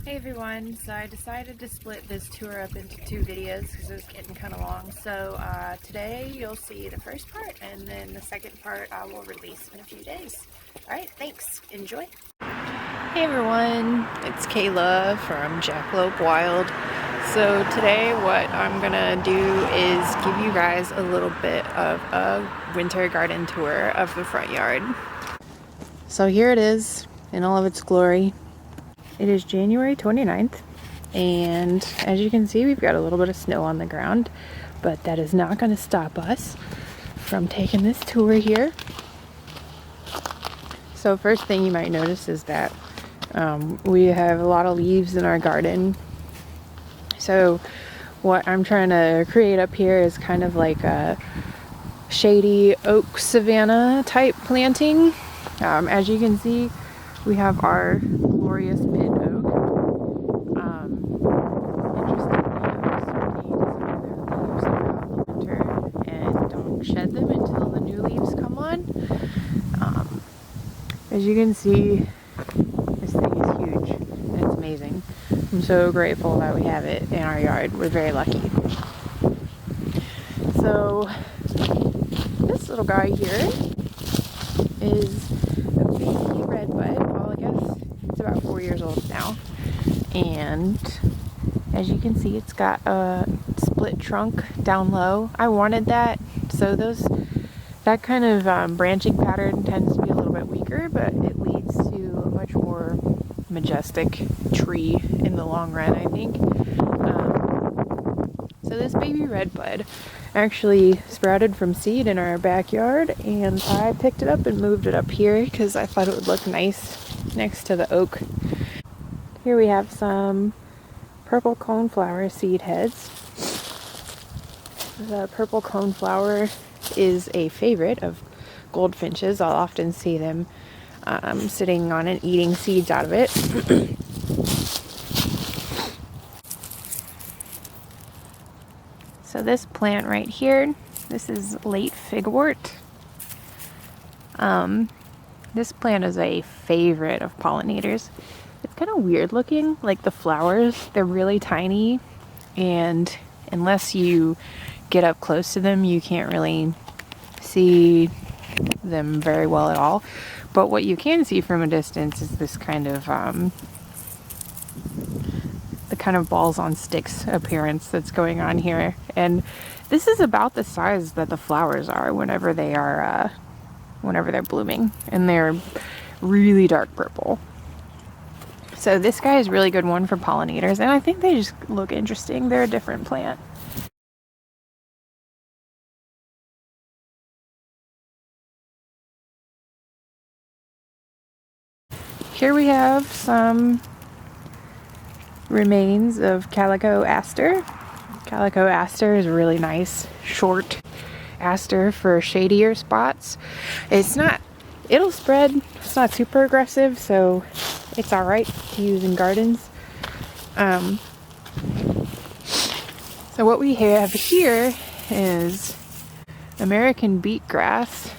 Hey everyone, so I decided to split this tour up into two videos because it was getting kind of long. So today you'll see the first part, and then the second part I will release in a few days. Alright, thanks. Enjoy. Hey everyone, it's Kayla from Jackalope Wild. So today what I'm gonna do is give you guys a little bit of a winter garden tour of the front yard. So here it is in all of its glory. It is January 29th, and as you can see, we've got a little bit of snow on the ground, but that is not going to stop us from taking this tour here. So first thing you might notice is that we have a lot of leaves in our garden. So what I'm trying to create up here is kind of like a shady oak savanna type planting. As you can see, we have our glorious mid oak. And don't shed them until the new leaves come on. As you can see, this thing is huge. It's amazing. I'm so grateful that we have it in our yard. We're very lucky. So this little guy here is a baby redbud. Well, I guess it's about 4 years old now. And as you can see, it's got a split trunk down low. I wanted that, so that kind of branching pattern tends to be a little bit weaker, but it leads to a much more majestic tree in the long run, I think. So this baby redbud actually sprouted from seed in our backyard, and I picked it up and moved it up here because I thought it would look nice next to the oak. Here we have some purple coneflower seed heads. The purple coneflower is a favorite of goldfinches. I'll often see them sitting on and eating seeds out of it. So this plant right here, this is late Figwort. This plant is a favorite of pollinators. It's kind of weird looking, like the flowers, they're really tiny, and unless you get up close to them, you can't really see them very well at all. But what you can see from a distance is this kind of the kind of balls on sticks appearance that's going on here. And this is about the size that the flowers are whenever they're blooming, and they're really dark purple. So this guy is a really good one for pollinators, and I think they just look interesting. They're a different plant. Here we have some remains of Calico Aster. Calico Aster is a really nice short aster for shadier spots. It'll spread. It's not super aggressive, so it's alright to use in gardens. So what we have here is American beet grass.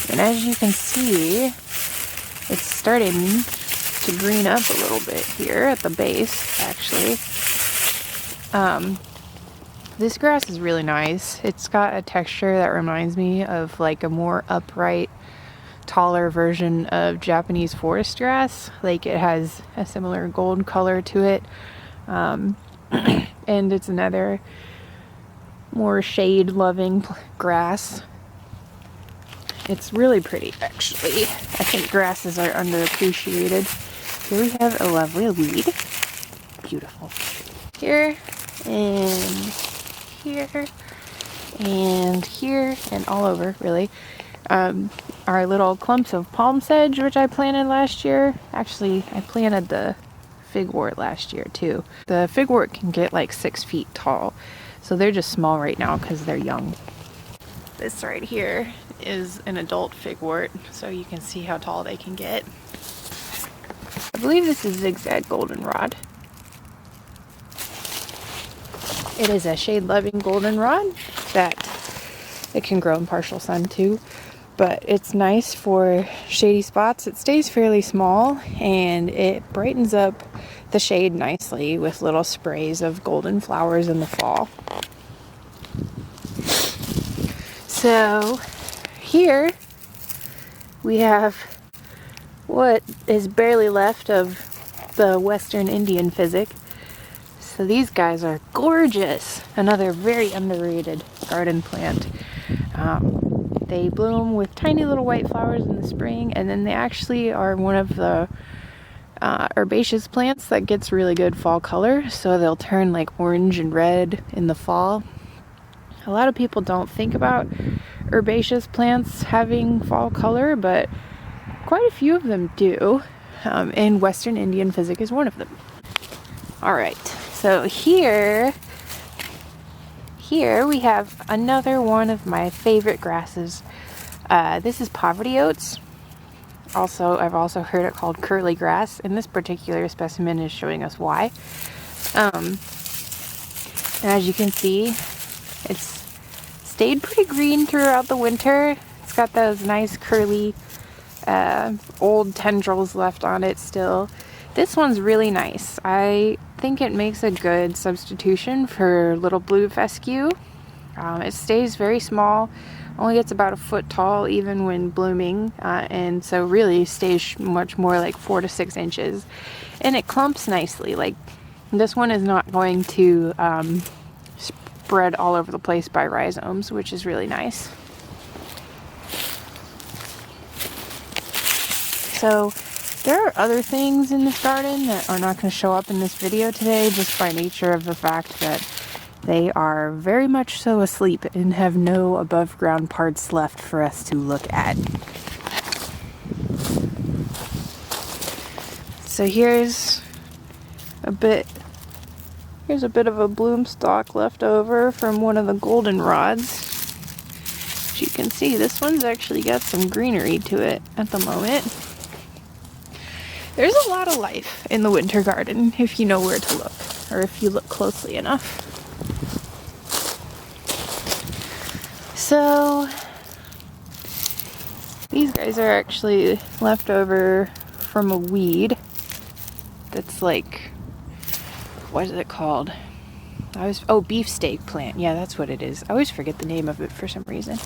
And as you can see, it's starting to green up a little bit here at the base, actually. This grass is really nice. It's got a texture that reminds me of like a more upright, taller version of Japanese forest grass. Like it has a similar gold color to it. And it's another more shade-loving grass. It's really pretty, actually. I think grasses are underappreciated. Here we have a lovely weed. Beautiful. Here, and here, and here, and all over, really. Our little clumps of palm sedge, which I planted last year. Actually, I planted the figwort last year, too. The figwort can get like 6 feet tall, so they're just small right now because they're young. This right here is an adult figwort, so you can see how tall they can get. I believe this is zigzag goldenrod. It is a shade-loving goldenrod that it can grow in partial sun too. but it's nice for shady spots. It stays fairly small and it brightens up the shade nicely with little sprays of golden flowers in the fall. So here we have what is barely left of the Western Indian Physic. So these guys are gorgeous. Another very underrated garden plant. They bloom with tiny little white flowers in the spring, and then they actually are one of the herbaceous plants that gets really good fall color. So they'll turn like orange and red in the fall. A lot of people don't think about herbaceous plants having fall color, but quite a few of them do. And Western Indian Physic is one of them. Alright, so here we have another one of my favorite grasses. This is poverty oats. I've also heard it called curly grass, and this particular specimen is showing us why. And as you can see, it's stayed pretty green throughout the winter. It's got those nice curly old tendrils left on it still. This one's really nice. I think it makes a good substitution for little blue fescue. It stays very small, only gets about a foot tall even when blooming, and so really stays much more like 4 to 6 inches. And it clumps nicely. Like, this one is not going to spread all over the place by rhizomes, which is really nice. So there are other things in this garden that are not going to show up in this video today, just by nature of the fact that they are very much so asleep and have no above ground parts left for us to look at. So here's a bit of a bloom stalk left over from one of the goldenrods. As you can see, this one's actually got some greenery to it at the moment. There's a lot of life in the winter garden if you know where to look, or if you look closely enough. So these guys are actually left over from a weed that's like, what is it called? Beefsteak Plant. Yeah, that's what it is. I always forget the name of it for some reason.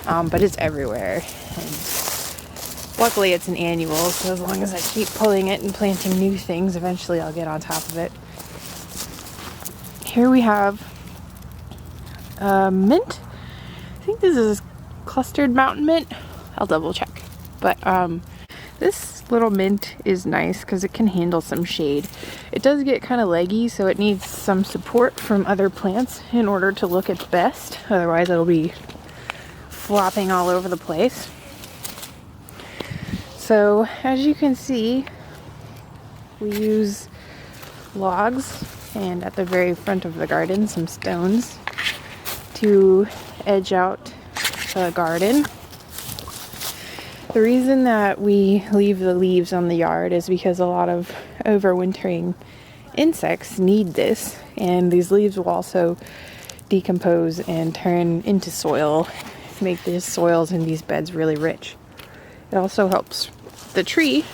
But it's everywhere. And luckily it's an annual, so as long as I keep pulling it and planting new things, eventually I'll get on top of it. Here we have mint. I think this is clustered mountain mint. I'll double check. But this little mint is nice because it can handle some shade. It does get kind of leggy, so it needs some support from other plants in order to look its best. Otherwise it'll be flopping all over the place. So as you can see, we use logs and at the very front of the garden some stones to edge out the garden. The reason that we leave the leaves on the yard is because a lot of overwintering insects need this, and these leaves will also decompose and turn into soil, make these soils in these beds really rich. It also helps the tree,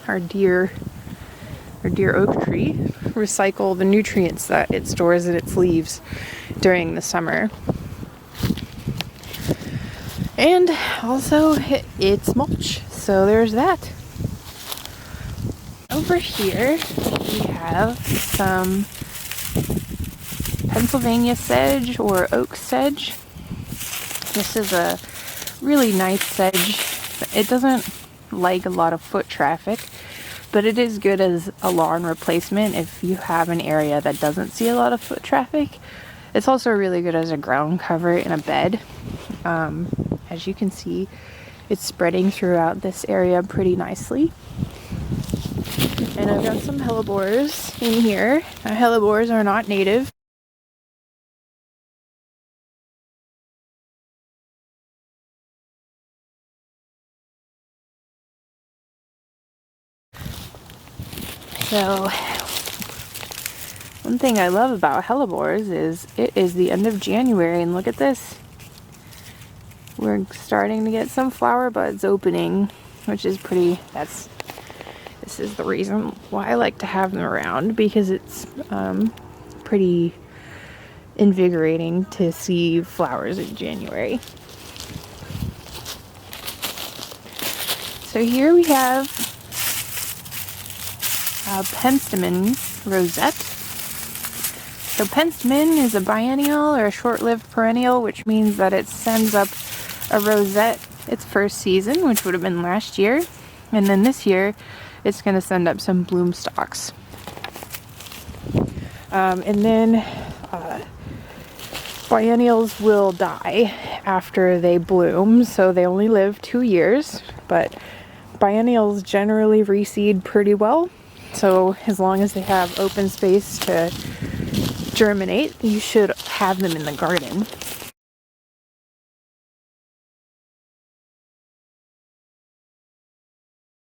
our dear oak tree, recycle the nutrients that it stores in its leaves during the summer. And also it's mulch, so there's that. Over here we have some Pennsylvania sedge or oak sedge. This is a really nice sedge. It doesn't like a lot of foot traffic, but it is good as a lawn replacement if you have an area that doesn't see a lot of foot traffic. It's also really good as a ground cover in a bed. As you can see, it's spreading throughout this area pretty nicely. And I've got some hellebores in here. Hellebores are not native. So, one thing I love about hellebores is it is the end of January, and look at this. we're starting to get some flower buds opening, which is pretty, this is the reason why I like to have them around, because it's pretty invigorating to see flowers in January. So here we have penstemon rosette. So penstemon is a biennial or a short-lived perennial, which means that it sends up a rosette its first season, which would have been last year, and then this year it's going to send up some bloom stalks. And then biennials will die after they bloom, so they only live 2 years, but biennials generally reseed pretty well, so as long as they have open space to germinate, you should have them in the garden.